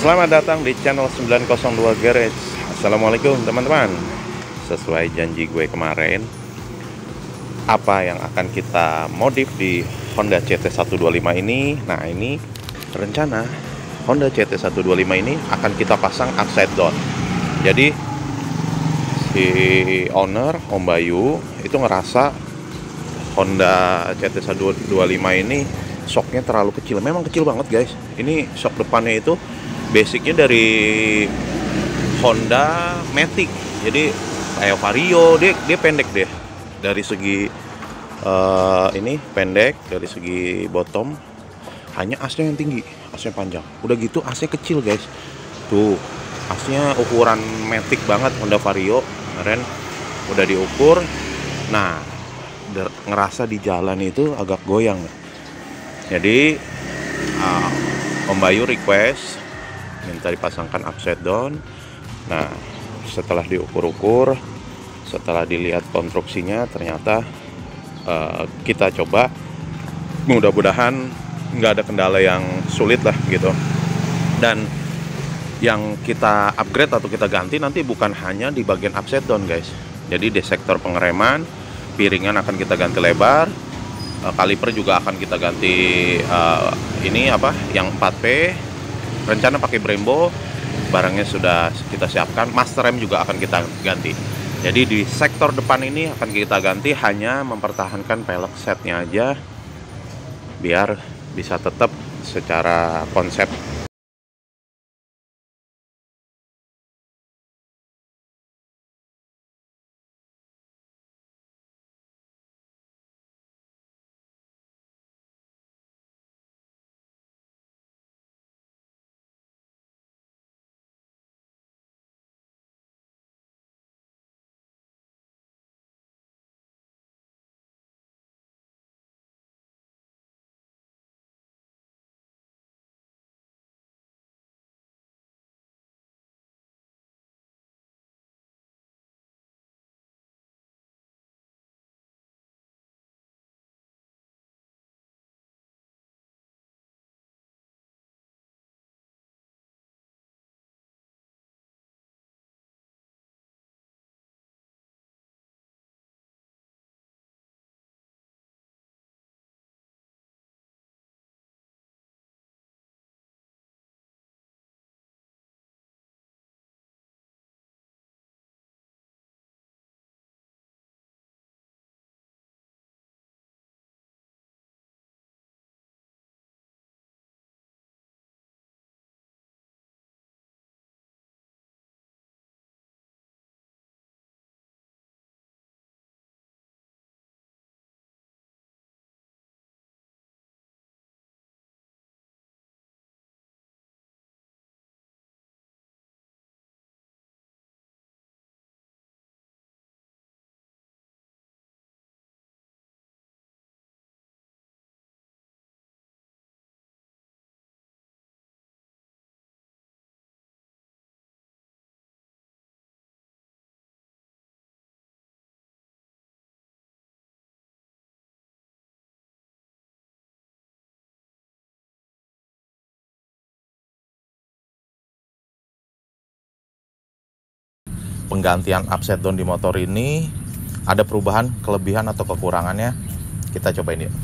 Selamat datang di channel 902 Garage. Assalamualaikum teman-teman. Sesuai janji gue kemarin, apa yang akan kita modif di Honda CT125 ini? Nah, ini rencana Honda CT125 ini akan kita pasang upside down. Jadi si owner Om Bayu itu ngerasa Honda CT125 ini shocknya terlalu kecil. Memang kecil banget guys. Ini shock depannya itu basicnya dari Honda Matic. Jadi kayak Vario, dia pendek deh dari segi ini pendek dari segi bottom. Hanya asnya yang tinggi, asnya panjang. Udah gitu asnya kecil guys. Tuh asnya ukuran Matic banget Honda Vario. Kemarin udah diukur. Nah, ngerasa di jalan itu agak goyang. Jadi Om Bayu request minta dipasangkan upside down. Nah, setelah diukur-ukur, setelah dilihat konstruksinya, ternyata kita coba, mudah-mudahan nggak ada kendala yang sulit lah gitu. Dan yang kita upgrade atau kita ganti nanti bukan hanya di bagian upside down guys. Jadi di sektor pengereman, piringan akan kita ganti lebar, kaliper juga akan kita ganti yang 4P. Rencana pakai Brembo, barangnya sudah kita siapkan. Master rem juga akan kita ganti. Jadi di sektor depan ini akan kita ganti, hanya mempertahankan pelek setnya aja biar bisa tetap secara konsep. Penggantian upside down di motor ini ada perubahan, kelebihan atau kekurangannya, kita cobain yuk.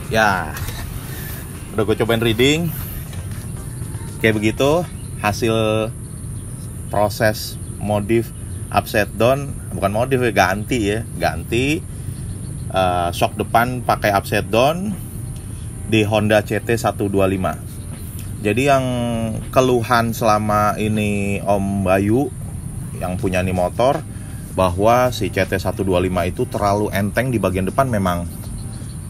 Ya, udah gue cobain reading. Kayak begitu hasil proses modif upside down, bukan modif ya, ganti shock depan pakai upside down di Honda CT 125. Jadi yang keluhan selama ini Om Bayu yang punya nih motor, bahwa si CT 125 itu terlalu enteng di bagian depan, memang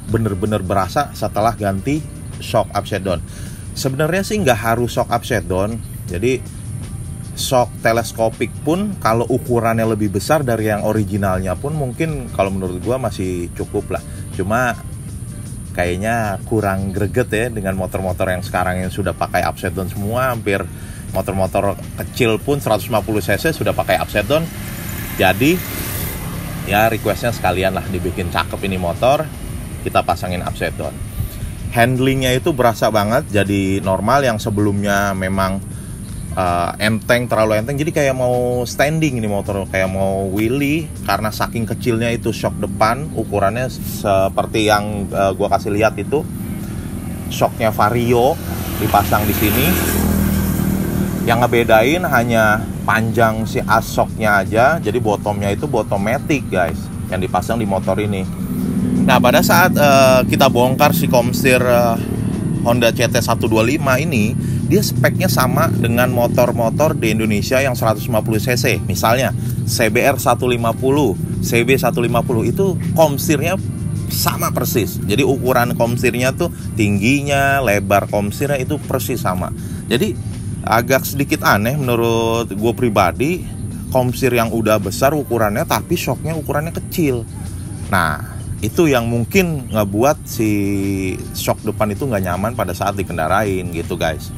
bener-bener berasa setelah ganti shock upside down. Sebenarnya sih nggak harus shock upside down, jadi shock teleskopik pun kalau ukurannya lebih besar dari yang originalnya pun mungkin kalau menurut gua masih cukup lah. Cuma kayaknya kurang greget ya dengan motor-motor yang sekarang yang sudah pakai upside down semua. Hampir motor-motor kecil pun 150 cc sudah pakai upside down. Jadi ya requestnya sekalian lah dibikin cakep ini motor, kita pasangin upside down. Handlingnya itu berasa banget jadi normal. Yang sebelumnya memang enteng, terlalu enteng, jadi kayak mau standing ini motor, kayak mau wheelie karena saking kecilnya itu shock depan. Ukurannya seperti yang gua kasih lihat itu, shocknya Vario dipasang di sini. Yang ngebedain hanya panjang si as shocknya aja, jadi bottomnya itu bottomatic guys yang dipasang di motor ini. Nah, pada saat kita bongkar si komstir Honda CT 125 ini, dia speknya sama dengan motor-motor di Indonesia yang 150 cc. Misalnya CBR 150, CB 150 itu komstirnya sama persis. Jadi ukuran komstirnya tuh, tingginya, lebar komstirnya itu persis sama. Jadi agak sedikit aneh menurut gue pribadi, komstir yang udah besar ukurannya tapi shocknya ukurannya kecil. Nah, itu yang mungkin ngebuat si shock depan itu nggak nyaman pada saat dikendarain gitu guys.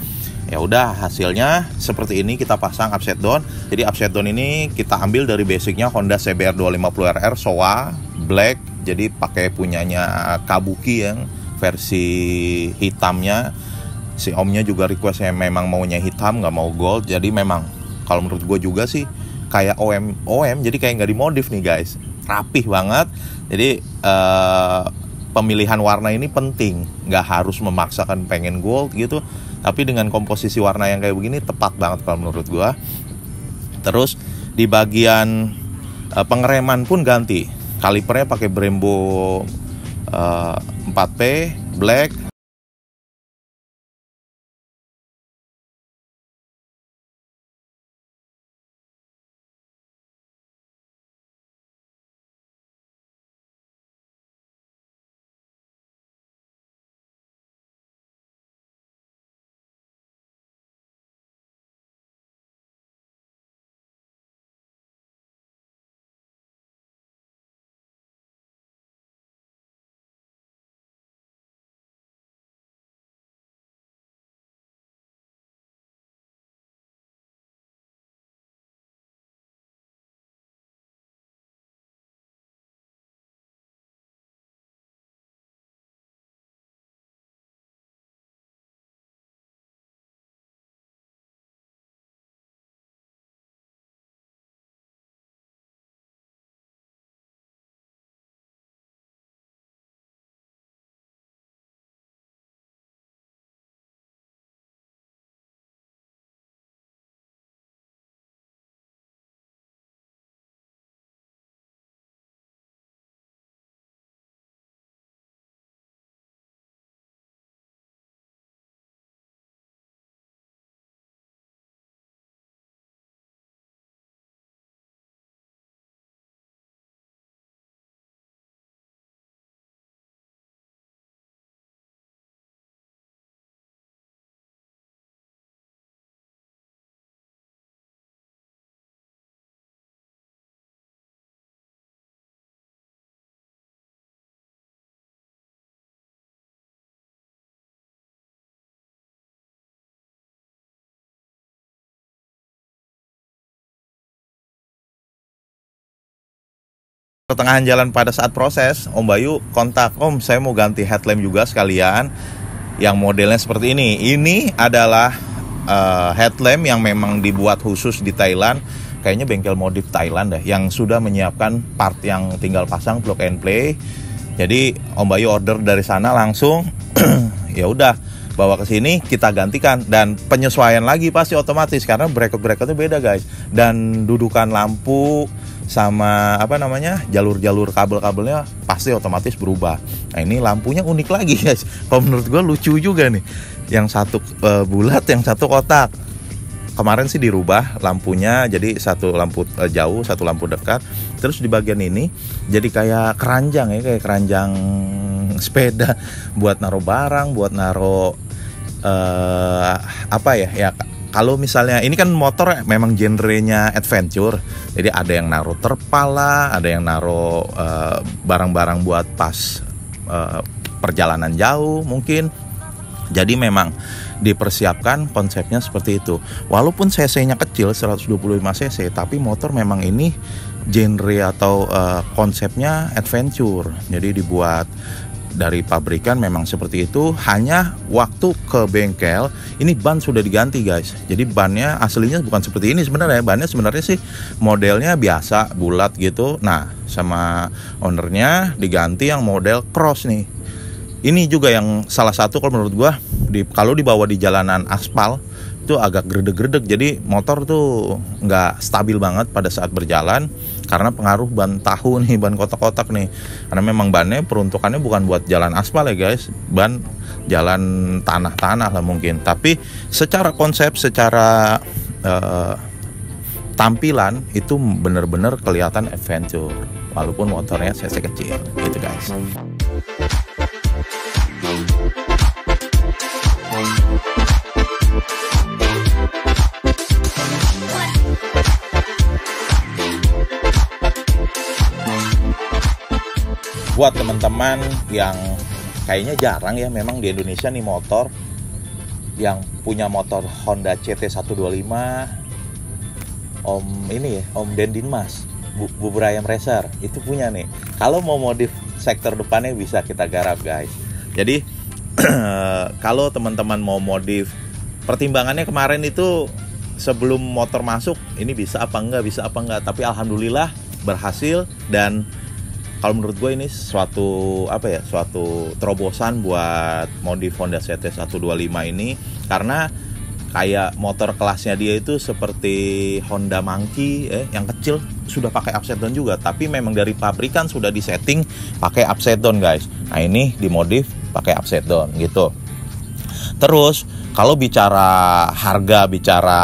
Ya udah, hasilnya seperti ini, kita pasang upside down. Jadi upside down ini kita ambil dari basicnya Honda CBR 250RR Showa Black. Jadi pakai punyanya Kabuki yang versi hitamnya. Si omnya juga requestnya memang maunya hitam, nggak mau gold. Jadi memang kalau menurut gue juga sih kayak OM, jadi kayak nggak dimodif nih guys, rapih banget. Jadi pemilihan warna ini penting, nggak harus memaksakan pengen gold gitu, tapi dengan komposisi warna yang kayak begini tepat banget kalau menurut gue. Terus di bagian pengereman pun ganti, kalipernya pakai Brembo 4P Black. Pertengahan jalan pada saat proses, Om Bayu kontak, Om saya mau ganti headlamp juga sekalian, yang modelnya seperti ini. Ini adalah headlamp yang memang dibuat khusus di Thailand, kayaknya bengkel modif Thailand deh, yang sudah menyiapkan part yang tinggal pasang plug and play. Jadi Om Bayu order dari sana langsung, ya udah bawa ke sini kita gantikan, dan penyesuaian lagi pasti otomatis karena bracket-bracketnya beda guys, dan dudukan lampu sama jalur-jalur kabel-kabelnya pasti otomatis berubah. Nah ini lampunya unik lagi guys, kalau menurut gue lucu juga nih, yang satu bulat, yang satu kotak. Kemarin sih dirubah lampunya, jadi satu lampu jauh, satu lampu dekat. Terus di bagian ini jadi kayak keranjang ya, kayak keranjang sepeda buat naruh barang, buat naruh kalau misalnya ini kan motor memang genrenya adventure, jadi ada yang naruh terpal lah, ada yang naruh barang-barang buat pas perjalanan jauh mungkin. Jadi memang dipersiapkan konsepnya seperti itu. Walaupun cc-nya kecil 125 cc, tapi motor memang ini genre atau konsepnya adventure. Jadi dibuat dari pabrikan memang seperti itu. Hanya waktu ke bengkel ini ban sudah diganti guys. Jadi bannya aslinya bukan seperti ini sebenarnya. Bannya sebenarnya sih modelnya biasa bulat gitu. Nah sama ownernya diganti yang model cross nih. Ini juga yang salah satu kalau menurut gua, kalau dibawa di jalanan aspal itu agak gredeg-gredeg. Jadi motor tuh nggak stabil banget pada saat berjalan karena pengaruh ban tahu nih, ban kotak-kotak nih. Karena memang bannya peruntukannya bukan buat jalan aspal ya guys, ban jalan tanah-tanah lah mungkin. Tapi secara konsep, secara tampilan itu bener-bener kelihatan adventure walaupun motornya cc kecil gitu guys. Buat teman-teman yang kayaknya jarang ya memang di Indonesia nih motor yang punya motor Honda CT125, Om Dendin Mas, Bubur Ayam Racer itu punya nih. Kalau mau modif sektor depannya bisa kita garap guys. Jadi kalau teman-teman mau modif, pertimbangannya kemarin itu sebelum motor masuk ini bisa apa enggak, tapi alhamdulillah berhasil. Dan kalau menurut gue ini suatu terobosan buat modif Honda CT125 ini, karena kayak motor kelasnya dia itu seperti Honda Monkey yang kecil sudah pakai upside down juga, tapi memang dari pabrikan sudah disetting pakai upside down guys. Nah ini dimodif pakai upside down gitu. Terus kalau bicara harga, bicara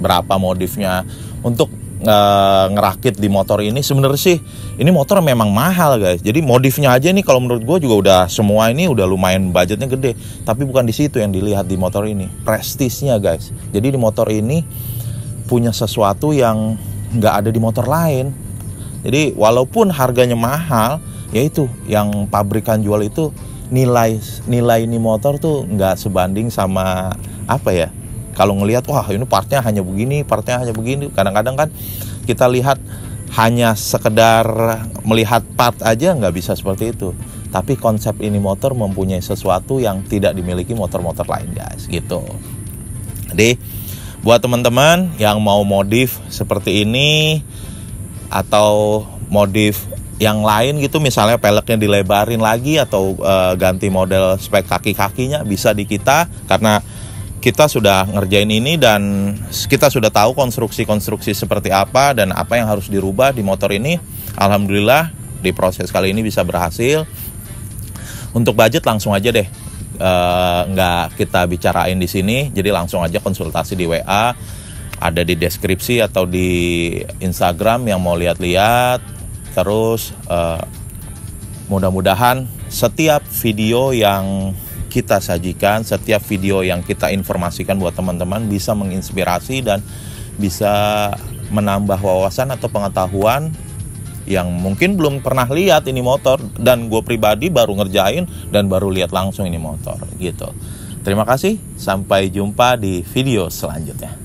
berapa modifnya untuk ngerakit di motor ini, sebenarnya sih ini motor memang mahal guys. Jadi modifnya aja nih kalau menurut gue juga udah semua ini udah lumayan budgetnya gede. Tapi bukan di situ yang dilihat di motor ini, prestisnya guys. Jadi di motor ini punya sesuatu yang nggak ada di motor lain. Jadi walaupun harganya mahal, yaitu yang pabrikan jual itu nilai ini motor tuh nggak sebanding sama kalau ngelihat wah ini partnya hanya begini. Kadang-kadang kan kita lihat hanya sekedar melihat part aja nggak bisa seperti itu. Tapi konsep ini motor mempunyai sesuatu yang tidak dimiliki motor-motor lain guys gitu. Jadi buat teman-teman yang mau modif seperti ini atau modif yang lain gitu, misalnya peleknya dilebarin lagi atau ganti model spek kaki-kakinya, bisa di kita, karena kita sudah ngerjain ini dan kita sudah tahu konstruksi-konstruksi seperti apa dan apa yang harus dirubah di motor ini. Alhamdulillah di proses kali ini bisa berhasil. Untuk budget langsung aja deh, nggak kita bicarain di sini, jadi langsung aja konsultasi di WA, ada di deskripsi atau di Instagram yang mau lihat-lihat. Terus mudah-mudahan setiap video yang kita sajikan, setiap video yang kita informasikan buat teman-teman bisa menginspirasi dan bisa menambah wawasan atau pengetahuan yang mungkin belum pernah lihat ini motor, dan gue pribadi baru ngerjain dan baru lihat langsung ini motor gitu. Terima kasih, sampai jumpa di video selanjutnya.